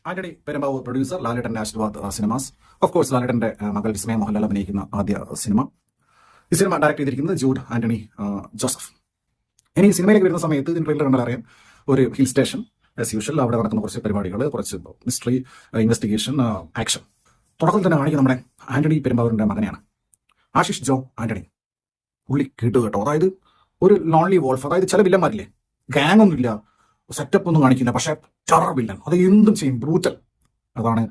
Antony Perumbavoor producer, ലാലേട്ടന്റെ Aashirvad cinemas. Of course ലാലേട്ടന്റെ മകൾ വിസ്മയ മോഹൻലാൽ അഭിനയിക്കുന്ന ആദ്യ സിനിമ. ഈ സിനിമ ഡയറക്ട് ചെയ്തിരിക്കുന്നത് ജൂഡ് ആന്റണി ജോസഫ്. ഇനി സിനിമയിലേക്ക് വരുന്ന സമയത്ത് ഇതിന് ട്രെയിലർ കണ്ടാൽ അറിയാം, ഒരു ഹിൽ സ്റ്റേഷൻ ആസ് യൂഷ്വൽ, അവിടെ നടക്കുന്ന കുറച്ച് പരിപാടികൾ, കുറച്ച് മിസ്റ്ററി, ഇൻവെസ്റ്റിഗേഷൻ, ആക്ഷൻ. തുടക്കത്തിൽ തന്നെ കാണിക്കുന്ന നമ്മുടെ ആന്റണി പെരുമ്പാവൂരിന്റെ മകനെയാണ്, ആശിഷ് ജോ ആന്റണി. പുള്ളി കേട്ടു കേട്ടോ, അതായത് ഒരു ലോൺലി വോൾഫ്, അതായത് ചില വില്ലന്മാരില്ലേ, ഗാങ് ഒന്നുമില്ല, സെറ്റപ്പ് ഒന്നും കാണിക്കില്ല, പക്ഷെ ടെറർ വില്ലൻ, അത് എന്തും ചെയ്യും, ബ്രൂറ്റൽ. അതാണ്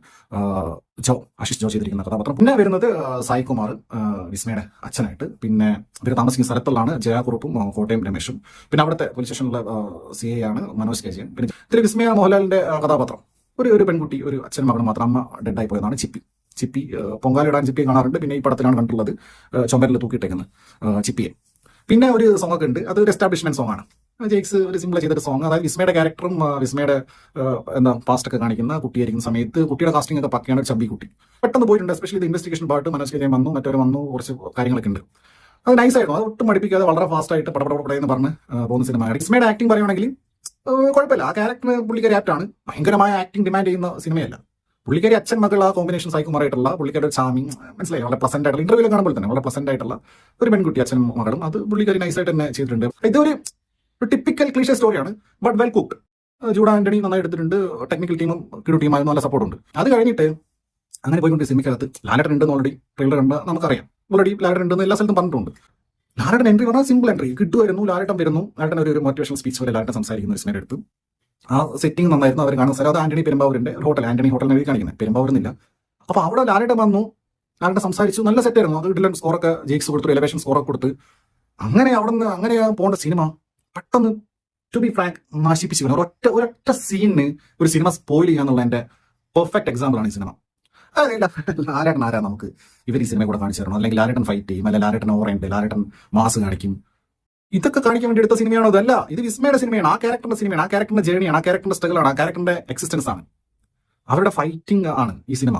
ആശിഷ് ജോ ചെയ്തിരിക്കുന്ന കഥാപാത്രം. പിന്നെ വരുന്നത് സായികുമാർ, വിസ്മയുടെ അച്ഛനായിട്ട്. പിന്നെ ഇവർ താമസിക്കുന്ന സ്ഥലത്തുള്ളതാണ് ജയാകുറുപ്പും കോട്ടയം രമേശും. പിന്നെ അവിടുത്തെ പോലീസ് സ്റ്റേഷനിലെ CI ആണ് മനോജ് KGN. പിന്നെ ഇതിൽ വിസ്മയ മോഹൻലാലിന്റെ കഥാപാത്രം ഒരു പെൺകുട്ടി, ഒരു അച്ഛനും മകളും മാത്രം. അമ്മ ഡെഡായി പോയതാണ് ചിപ്പി. പൊങ്കാലിടാൻ ചിപ്പിയെ കാണാറുണ്ട്. പിന്നെ ഈ പടത്തിലാണ് കണ്ടുള്ളത് ചുമരിൽ തൂക്കിയിട്ടേക്കുന്നത് ചിപ്പിയെ. പിന്നെ ഒരു സോങ് ഒക്കെ ഉണ്ട്, അത് ഒരു എസ്റ്റാബ്ലിഷ്മെന്റ് സോങ് ആണ്. ജെയ്ക്സ് ഒരു സിമ്പിൾ ചെയ്തൊരു സോങ്. അതായത് വിസ്മയുടെ ക്യാരക്ടറും വിസ്മയുടെ പാസ്റ്റ് ഒക്കെ കാണിക്കുന്ന കുട്ടിയായിരിക്കുന്ന സമയത്ത് കുട്ടിയുടെ കാസ്റ്റിംഗ് ഒക്കെ പക്കയാണ്. ഒരു ചബ്ബി കുട്ടി പെട്ടെന്ന് പോയിട്ടുണ്ട്. എസ്പെഷ്യലി ഇത് ഇൻവെസ്റ്റിഗേഷൻ പാർട്ട് മനോജ് KGN വന്നു, മറ്റവരെ വന്നു, കുറച്ച് കാര്യങ്ങളൊക്കെ ഉണ്ട്. അത് നൈസായിരുന്നു. അത് ഒട്ടും മടിപ്പിക്കാതെ വളരെ ഫാസ്റ്റ് ആയിട്ട് പടപടപടയെന്ന് പറഞ്ഞ് പോകുന്ന സിനിമയാണ്. വിസ്മയുടെ ആക്ടിംഗ് പറയുകയാണെങ്കിൽ കുഴപ്പമില്ല. ആ ക്യാരക്ടർ പുള്ളിക്കാരി ആപ്റ്റാണ്. ഭയങ്കരമായ ആക്ടിംഗ് ഡിമാൻഡ് ചെയ്യുന്ന സിനിമയല്ല. പുള്ളിക്കാരി അച്ഛൻ മകൾ ആ കോമ്പിനേഷൻ സായികുമാറായിട്ടുള്ള പുള്ളിക്കാരുടെ ചാമിങ് മനസ്സിലായി. വളരെ പ്ലസന്റ് ആയിട്ടുള്ള ഇന്റർവ്യൂവിൽ കാണുമ്പോൾ തന്നെ വളരെ പ്ലസന്റ് ആയിട്ടുള്ള ഒരു പെൺകുട്ടി, അച്ഛനും മകളും. അത് പുള്ളിക്കാരി നൈസായിട്ട് തന്നെ ചെയ്തിട്ടുണ്ട്. ഇതൊരു ടിപ്പിക്കൽ ക്ലീഷേ സ്റ്റോറിയാണ്, but well cooked. Jude Antony നന്നായി എടുത്തിട്ടുണ്ട്. ടെക്നിക്കൽ ടീമും കിടു ടീമായിരുന്നു, നല്ല സപ്പോർട്ടുണ്ട്. അത് കഴിഞ്ഞിട്ട് അങ്ങനെ പോയിക്കൊണ്ട് സിനിമയ്ക്കകത്ത് ലാലേട്ടൻ ഉണ്ടെന്ന് ഓൾറെഡി ട്രെയിലർ കണ്ട് നമുക്കറിയാം. ഓൾറെഡി ലാലേട്ടൻ ഉണ്ടെന്ന് എല്ലാ സ്ഥലത്തും പറഞ്ഞിട്ടുണ്ട്. ലാലേട്ടൻ എൻട്രി പറഞ്ഞാൽ സിമ്പിൾ എൻട്രി. കിട്ടുമായിരുന്നു, ലാലേട്ടൻ വരുന്നു, ലാലേട്ടൻ ഒരു മോട്ടിവേഷണൽ സ്പീച്ച് പോലെ ലാലേട്ടൻ സംസാരിക്കുന്ന സിനിമയുടെ അടുത്ത്. ആ സെറ്റിംഗ് നന്നായിരുന്നു. അവർ കാണുന്ന സ്ഥലം അത് ആന്റണി പെരുമ്പാവൂരിന്റെ ഹോട്ടൽ, ആന്റണി ഹോട്ടലിനെ എഴുതി കാണിക്കുന്നത്, പെരുമ്പാവൂരിന്നില്ല. അപ്പൊ അവിടെ ലാലേട്ടൻ വന്നു, ലാലേട്ടൻ സംസാരിച്ചു, നല്ല സെറ്റായിരുന്നു. അത് ഇടലൻ സ്കോറൊക്കെ ജെയ്ക്സ് കൊടുത്തു, എലവേഷൻ സ്കോറൊക്കെ കൊടുത്ത് അങ്ങനെ അവിടെ നിന്ന് അങ്ങനെ പോകേണ്ട സിനിമ പെട്ടെന്ന് ടു ബി ഫ്രാങ്ക് നശിപ്പിച്ചു. ഒരൊറ്റ സീനിന് ഒരു സിനിമ സ്പോയിൽ ചെയ്യാന്നുള്ള എന്റെ പെർഫെക്റ്റ് എക്സാമ്പിൾ ആണ് ഈ സിനിമ. ലാലേട്ടൻ ആരാ നമുക്ക് ഇവർ ഈ സിനിമ കൂടെ കാണിച്ചു തരണം, അല്ലെങ്കിൽ ലാലേട്ടൻ ഫൈറ്റ് ചെയ്യും, അല്ലെങ്കിൽ ലാലേട്ടൻ ഓറയുണ്ട്, ലാലേട്ടൻ മാസ് കാണിക്കും. ഇതൊക്കെ കാണിക്കാൻ വേണ്ടി എടുത്ത സിനിമയാണോ? അതല്ല, ഇത് വിസ്മയുടെ സിനിമയാണ്, ആ ക്യാരക്ടറിന്റെ സിനിമയാണ്, ആ ക്യാരക്ടറിന്റെ ജേണിയാണ്, ആ ക്യാരക്ടറിന്റെ സ്ട്രഗിൾ ആണ്, ആ ക്യാരക്ടറിന്റെ എക്സിസ്റ്റൻസ് ആണ്, അവരുടെ ഫൈറ്റിംഗ് ആണ് ഈ സിനിമ.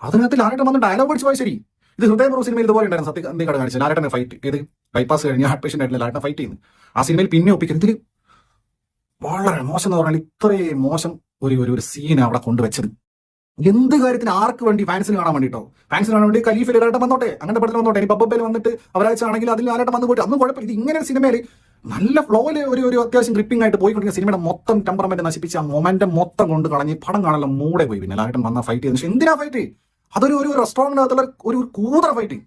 അതിനകത്ത് ലാലേട്ടൻ വന്ന് ഡയലോഗ് അടിച്ചു പോയി. ശരി, ഇത് ഹൃദയപൂർവ്വ സിനിമയിൽ ഇതുപോലെ ഉണ്ടായിരുന്നു. സത്യകാന്തിക്കാട് കാണിച്ചത് ലാലേട്ടനെ ഫൈറ്റ് ഏത് ബൈപ്പാസ് കഴിഞ്ഞ് ഹാർട്ട് പേഷ്യന്റ് ആയിട്ടുള്ള ലാലേട്ടൻ ഫൈറ്റ് ചെയ്യുന്നു. ആ സിനിമയിൽ പിന്നെ ഒപ്പിക്കുന്നത് ഇതിൽ വളരെ മോശം എന്ന് പറഞ്ഞാൽ ഇത്രയും മോശം ഒരു സീൻ അവിടെ കൊണ്ടുവച്ചത്. എന്ത് കാര്യത്തിന്, ആർക്ക് വേണ്ടി? ഫാൻസിന് കാണാൻ വേണ്ടിട്ടോ, ഫാൻസിന് കാണാൻ വേണ്ടി ഖലീഫിൽ ലാലേട്ടൻ വന്നോട്ടെ, അങ്ങനത്തെ പടത്തിൽ വന്നോട്ടെ. ഇനി പബ്ബയിൽ വന്നിട്ട് അവരാഴ്ചയാണെങ്കിൽ അതിൽ ലാലേട്ടൻ വന്നു പോയിട്ട് അന്നും കുഴപ്പമില്ല. ഇത് ഇങ്ങനെ ഒരു സിനിമയിൽ നല്ല ഫ്ലോയില് ഒരു അത്യാവശ്യം ഗ്രിപ്പിംഗ് ആയിട്ട് പോയിക്കൊണ്ടിരിക്കുന്ന സിനിമയുടെ മൊത്തം ടെമ്പറമെന്റ് നശിപ്പിച്ച് ആ മൊമെന്റം മൊത്തം കൊണ്ട് കളഞ്ഞ് പടം കാണാനുള്ള മൂടെ പോയി. പിന്നെ ലാലേട്ടൻ വന്ന ഫൈറ്റ് ചെയ്തത് എന്തിനാ ഫൈറ്റ്? അതൊരു റെസ്റ്റോറന്റിനകത്തുള്ള ഒരു കൂതറ ഫൈറ്റ്.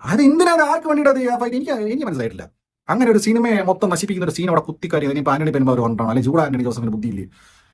അത് എന്തിനാ, ആർക്ക് വേണ്ടിയിട്ട് അത് ആ ഫൈറ്റ്? എനിക്ക് മനസ്സിലായിട്ടില്ല. അങ്ങനെ ഒരു സിനിമയെ മൊത്തം നശിപ്പിക്കുന്ന ഒരു സീൻ അവിടെ കുത്തിക്കാരി. ഇനിയിപ്പോൾ ആന്റണി പെരുമ്പാവൂർ കൊണ്ടാണ്, അല്ലെങ്കിൽ ജൂഡ് ആന്റണി ജോസഫിന് ബുദ്ധിയില്ലേ?